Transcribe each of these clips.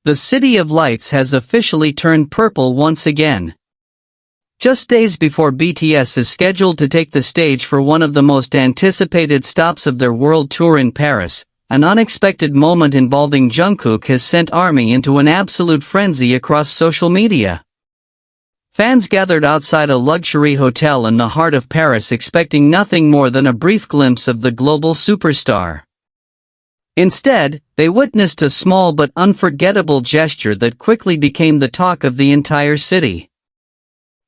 The City of Lights has officially turned purple once again. Just days before BTS is scheduled to take the stage for one of the most anticipated stops of their world tour in Paris, an unexpected moment involving Jungkook has sent ARMY into an absolute frenzy across social media. Fans gathered outside a luxury hotel in the heart of Paris expecting nothing more than a brief glimpse of the global superstar. Instead, they witnessed a small but unforgettable gesture that quickly became the talk of the entire city.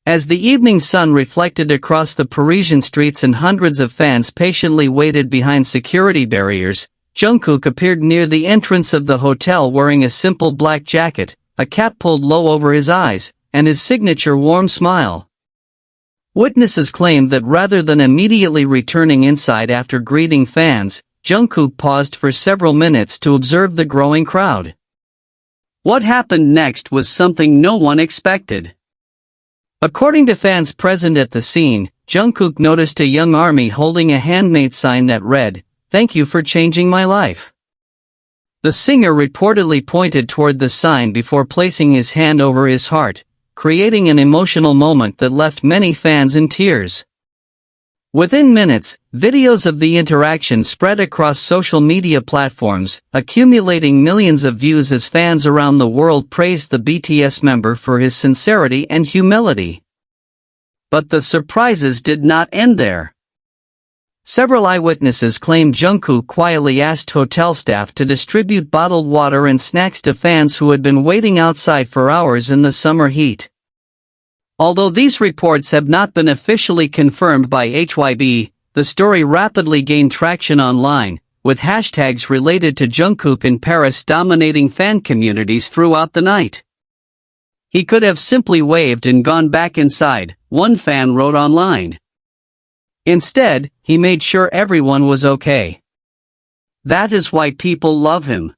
As the evening sun reflected across the Parisian streets and hundreds of fans patiently waited behind security barriers, Jungkook appeared near the entrance of the hotel wearing a simple black jacket, a cap pulled low over his eyes, and his signature warm smile. Witnesses claimed that rather than immediately returning inside after greeting fans, Jungkook paused for several minutes to observe the growing crowd. What happened next was something no one expected. According to fans present at the scene, Jungkook noticed a young ARMY holding a handmade sign that read, "Thank you for changing my life." The singer reportedly pointed toward the sign before placing his hand over his heart, creating an emotional moment that left many fans in tears. Within minutes, videos of the interaction spread across social media platforms, accumulating millions of views as fans around the world praised the BTS member for his sincerity and humility. But the surprises did not end there. Several eyewitnesses claimed Jungkook quietly asked hotel staff to distribute bottled water and snacks to fans who had been waiting outside for hours in the summer heat. Although these reports have not been officially confirmed by HYB, the story rapidly gained traction online, with hashtags related to Jungkook in Paris dominating fan communities throughout the night. "He could have simply waved and gone back inside," one fan wrote online. "Instead, he made sure everyone was okay. That is why people love him."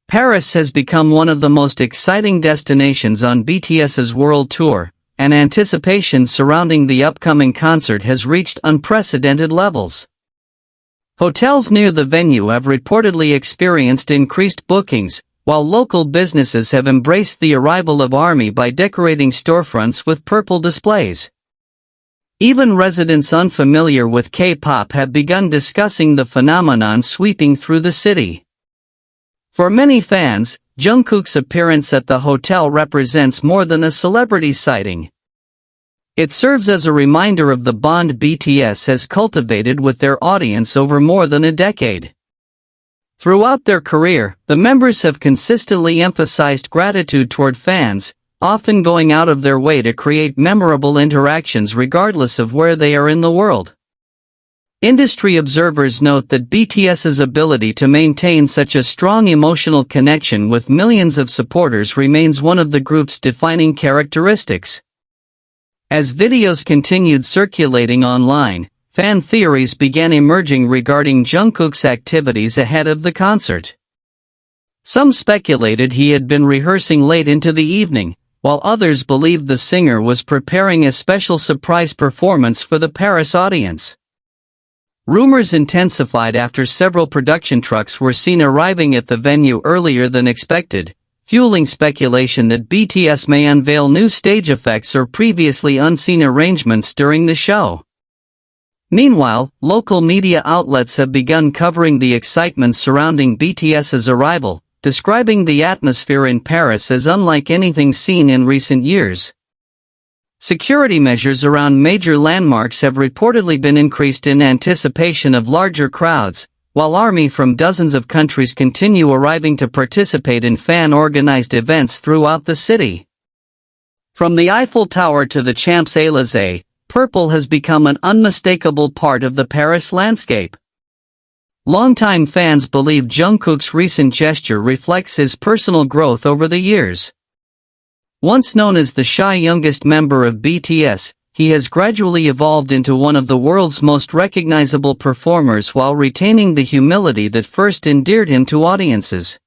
Paris has become one of the most exciting destinations on BTS's world tour, and anticipation surrounding the upcoming concert has reached unprecedented levels. Hotels near the venue have reportedly experienced increased bookings, while local businesses have embraced the arrival of ARMY by decorating storefronts with purple displays. Even residents unfamiliar with K-pop have begun discussing the phenomenon sweeping through the city. For many fans, Jungkook's appearance at the hotel represents more than a celebrity sighting. It serves as a reminder of the bond BTS has cultivated with their audience over more than a decade. Throughout their career, the members have consistently emphasized gratitude toward fans, often going out of their way to create memorable interactions regardless of where they are in the world. Industry observers note that BTS's ability to maintain such a strong emotional connection with millions of supporters remains one of the group's defining characteristics. As videos continued circulating online, fan theories began emerging regarding Jungkook's activities ahead of the concert. Some speculated he had been rehearsing late into the evening, while others believed the singer was preparing a special surprise performance for the Paris audience. Rumors intensified after several production trucks were seen arriving at the venue earlier than expected, fueling speculation that BTS may unveil new stage effects or previously unseen arrangements during the show. Meanwhile, local media outlets have begun covering the excitement surrounding BTS's arrival, describing the atmosphere in Paris as unlike anything seen in recent years. Security measures around major landmarks have reportedly been increased in anticipation of larger crowds, while ARMY from dozens of countries continue arriving to participate in fan-organized events throughout the city. From the Eiffel Tower to the Champs-Élysées, purple has become an unmistakable part of the Paris landscape. Longtime fans believe Jungkook's recent gesture reflects his personal growth over the years. Once known as the shy youngest member of BTS, he has gradually evolved into one of the world's most recognizable performers while retaining the humility that first endeared him to audiences.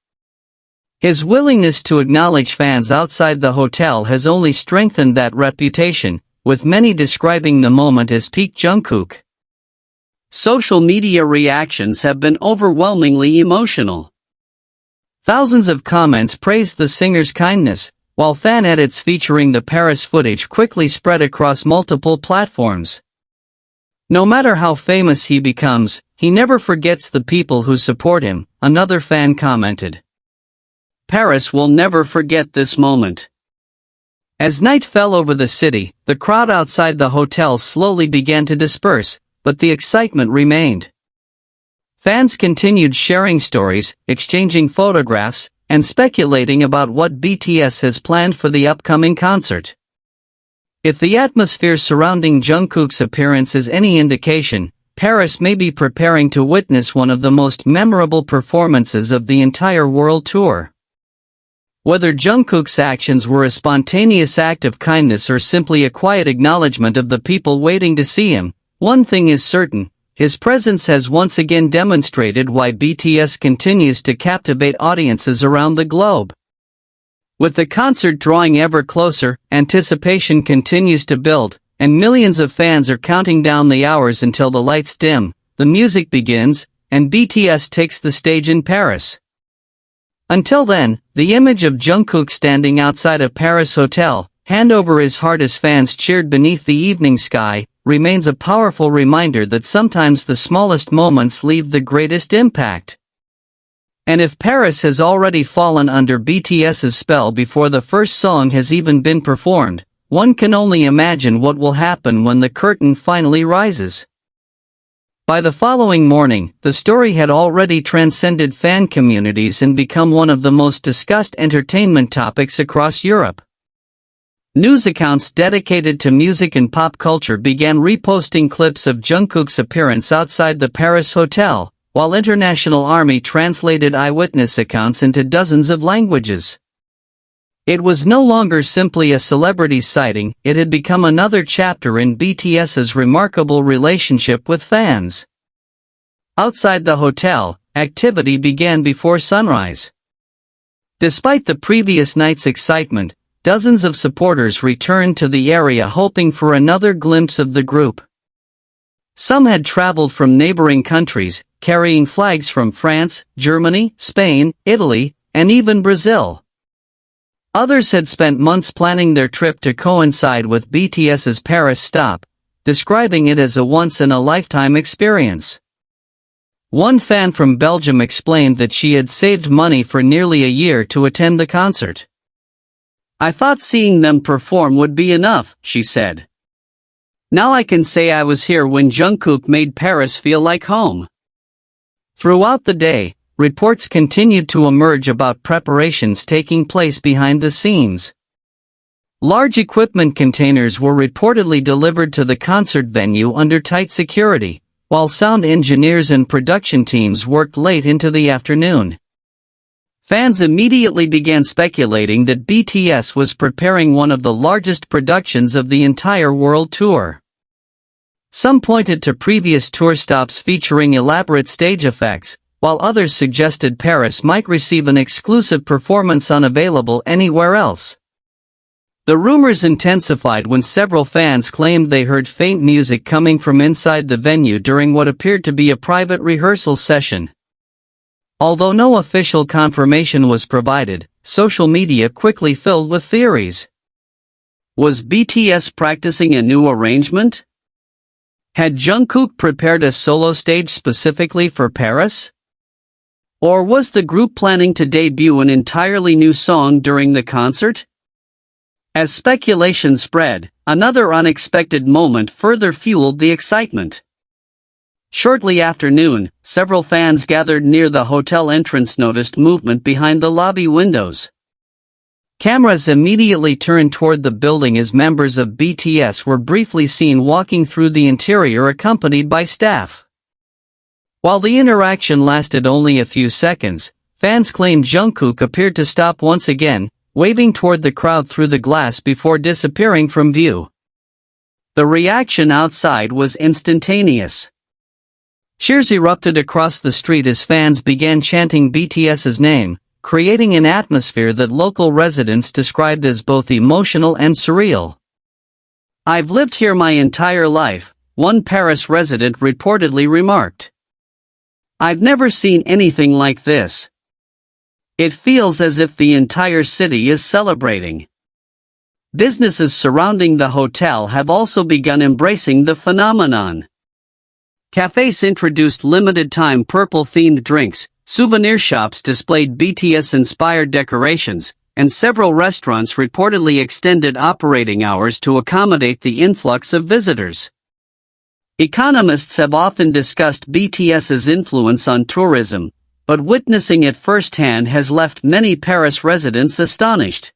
His willingness to acknowledge fans outside the hotel has only strengthened that reputation, with many describing the moment as peak Jungkook. Social media reactions have been overwhelmingly emotional. Thousands of comments praised the singer's kindness, while fan edits featuring the Paris footage quickly spread across multiple platforms. No matter how famous he becomes, he never forgets the people who support him, another fan commented. Paris will never forget this moment. As night fell over the city, the crowd outside the hotel slowly began to disperse, but the excitement remained. Fans continued sharing stories, exchanging photographs, and speculating about what BTS has planned for the upcoming concert. If the atmosphere surrounding Jungkook's appearance is any indication, Paris may be preparing to witness one of the most memorable performances of the entire world tour. Whether Jungkook's actions were a spontaneous act of kindness or simply a quiet acknowledgement of the people waiting to see him, one thing is certain: his presence has once again demonstrated why BTS continues to captivate audiences around the globe. With the concert drawing ever closer, anticipation continues to build, and millions of fans are counting down the hours until the lights dim, the music begins, and BTS takes the stage in Paris. Until then, the image of Jungkook standing outside a Paris hotel, hand over his heart as fans cheered beneath the evening sky, remains a powerful reminder that sometimes the smallest moments leave the greatest impact. And if Paris has already fallen under BTS's spell before the first song has even been performed, one can only imagine what will happen when the curtain finally rises. By the following morning, the story had already transcended fan communities and become one of the most discussed entertainment topics across Europe. News accounts dedicated to music and pop culture began reposting clips of Jungkook's appearance outside the Paris hotel, while international army translated eyewitness accounts into dozens of languages. It was no longer simply a celebrity sighting, it had become another chapter in BTS's remarkable relationship with fans. Outside the hotel, activity began before sunrise. Despite the previous night's excitement, dozens of supporters returned to the area hoping for another glimpse of the group. Some had traveled from neighboring countries, carrying flags from France, Germany, Spain, Italy, and even Brazil. Others had spent months planning their trip to coincide with BTS's Paris stop, describing it as a once-in-a-lifetime experience. One fan from Belgium explained that she had saved money for nearly a year to attend the concert. "I thought seeing them perform would be enough," she said. "Now I can say I was here when Jungkook made Paris feel like home." Throughout the day, reports continued to emerge about preparations taking place behind the scenes. Large equipment containers were reportedly delivered to the concert venue under tight security, while sound engineers and production teams worked late into the afternoon. Fans immediately began speculating that BTS was preparing one of the largest productions of the entire world tour. Some pointed to previous tour stops featuring elaborate stage effects, while others suggested Paris might receive an exclusive performance unavailable anywhere else. The rumors intensified when several fans claimed they heard faint music coming from inside the venue during what appeared to be a private rehearsal session. Although no official confirmation was provided, social media quickly filled with theories. Was BTS practicing a new arrangement? Had Jungkook prepared a solo stage specifically for Paris? Or was the group planning to debut an entirely new song during the concert? As speculation spread, another unexpected moment further fueled the excitement. Shortly after noon, several fans gathered near the hotel entrance noticed movement behind the lobby windows. Cameras immediately turned toward the building as members of BTS were briefly seen walking through the interior accompanied by staff. While the interaction lasted only a few seconds, fans claimed Jungkook appeared to stop once again, waving toward the crowd through the glass before disappearing from view. The reaction outside was instantaneous. Cheers erupted across the street as fans began chanting BTS's name, creating an atmosphere that local residents described as both emotional and surreal. "I've lived here my entire life," one Paris resident reportedly remarked. "I've never seen anything like this. It feels as if the entire city is celebrating. Businesses surrounding the hotel have also begun embracing the phenomenon. Cafes introduced limited-time purple-themed drinks, souvenir shops displayed BTS-inspired decorations, and several restaurants reportedly extended operating hours to accommodate the influx of visitors. Economists have often discussed BTS's influence on tourism, but witnessing it firsthand has left many Paris residents astonished.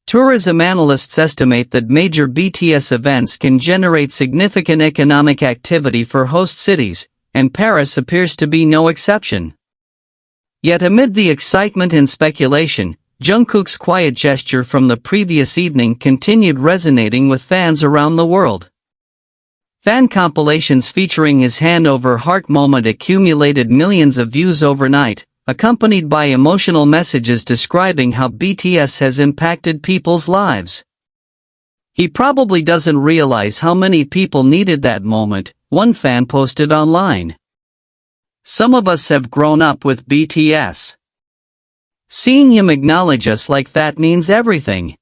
Tourism analysts estimate that major BTS events can generate significant economic activity for host cities, and Paris appears to be no exception. Yet amid the excitement and speculation, Jungkook's quiet gesture from the previous evening continued resonating with fans around the world. Fan compilations featuring his hand-over-heart moment accumulated millions of views overnight, accompanied by emotional messages describing how BTS has impacted people's lives. "He probably doesn't realize how many people needed that moment," one fan posted online. "Some of us have grown up with BTS. Seeing him acknowledge us like that means everything."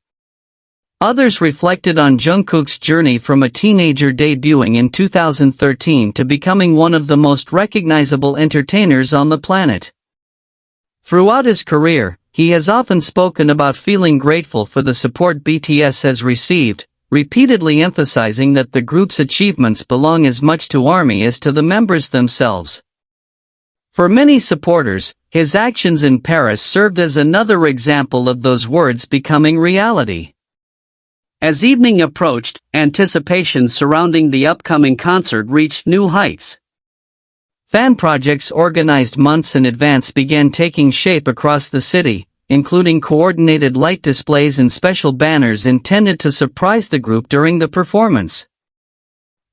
Others reflected on Jungkook's journey from a teenager debuting in 2013 to becoming one of the most recognizable entertainers on the planet. Throughout his career, he has often spoken about feeling grateful for the support BTS has received, repeatedly emphasizing that the group's achievements belong as much to ARMY as to the members themselves. For many supporters, his actions in Paris served as another example of those words becoming reality. As evening approached, anticipation surrounding the upcoming concert reached new heights. Fan projects organized months in advance began taking shape across the city, including coordinated light displays and special banners intended to surprise the group during the performance.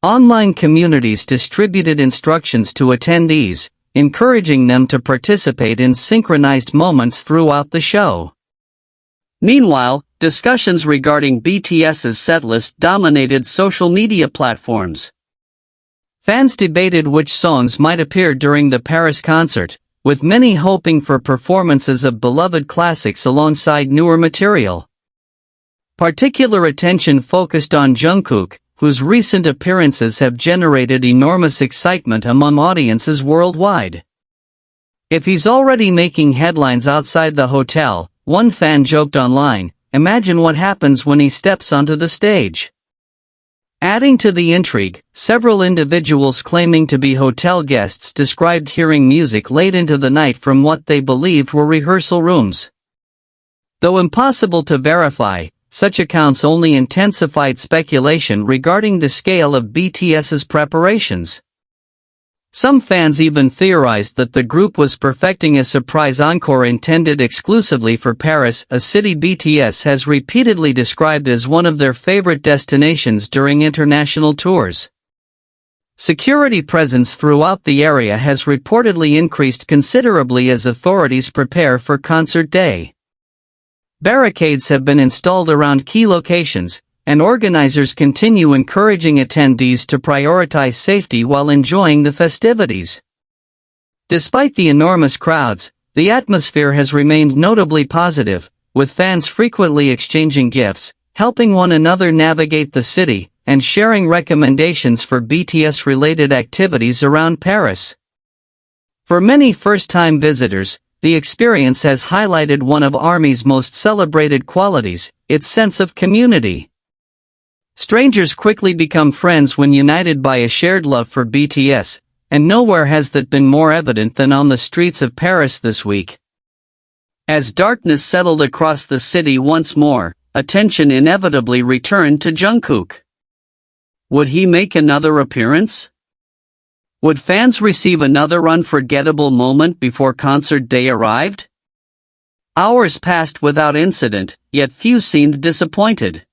Online communities distributed instructions to attendees, encouraging them to participate in synchronized moments throughout the show. Meanwhile, discussions regarding BTS's setlist dominated social media platforms. Fans debated which songs might appear during the Paris concert, with many hoping for performances of beloved classics alongside newer material. Particular attention focused on Jungkook, whose recent appearances have generated enormous excitement among audiences worldwide. "If he's already making headlines outside the hotel," one fan joked online, "imagine what happens when he steps onto the stage." Adding to the intrigue, several individuals claiming to be hotel guests described hearing music late into the night from what they believed were rehearsal rooms. Though impossible to verify, such accounts only intensified speculation regarding the scale of BTS's preparations. Some fans even theorized that the group was perfecting a surprise encore intended exclusively for Paris, a city BTS has repeatedly described as one of their favorite destinations during international tours. Security presence throughout the area has reportedly increased considerably as authorities prepare for concert day. Barricades have been installed around key locations, and organizers continue encouraging attendees to prioritize safety while enjoying the festivities. Despite the enormous crowds, the atmosphere has remained notably positive, with fans frequently exchanging gifts, helping one another navigate the city, and sharing recommendations for BTS-related activities around Paris. For many first-time visitors, the experience has highlighted one of ARMY's most celebrated qualities, its sense of community. Strangers quickly become friends when united by a shared love for BTS, and nowhere has that been more evident than on the streets of Paris this week. As darkness settled across the city once more, attention inevitably returned to Jungkook. Would he make another appearance? Would fans receive another unforgettable moment before concert day arrived? Hours passed without incident, yet few seemed disappointed.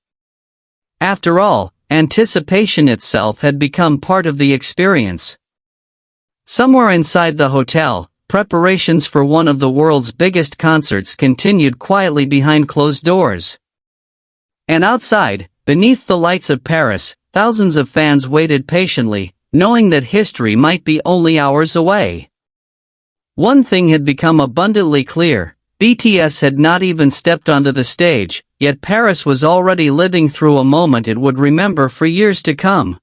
After all, anticipation itself had become part of the experience. Somewhere inside the hotel, preparations for one of the world's biggest concerts continued quietly behind closed doors. And outside, beneath the lights of Paris, thousands of fans waited patiently, knowing that history might be only hours away. One thing had become abundantly clear: BTS had not even stepped onto the stage, yet Paris was already living through a moment it would remember for years to come.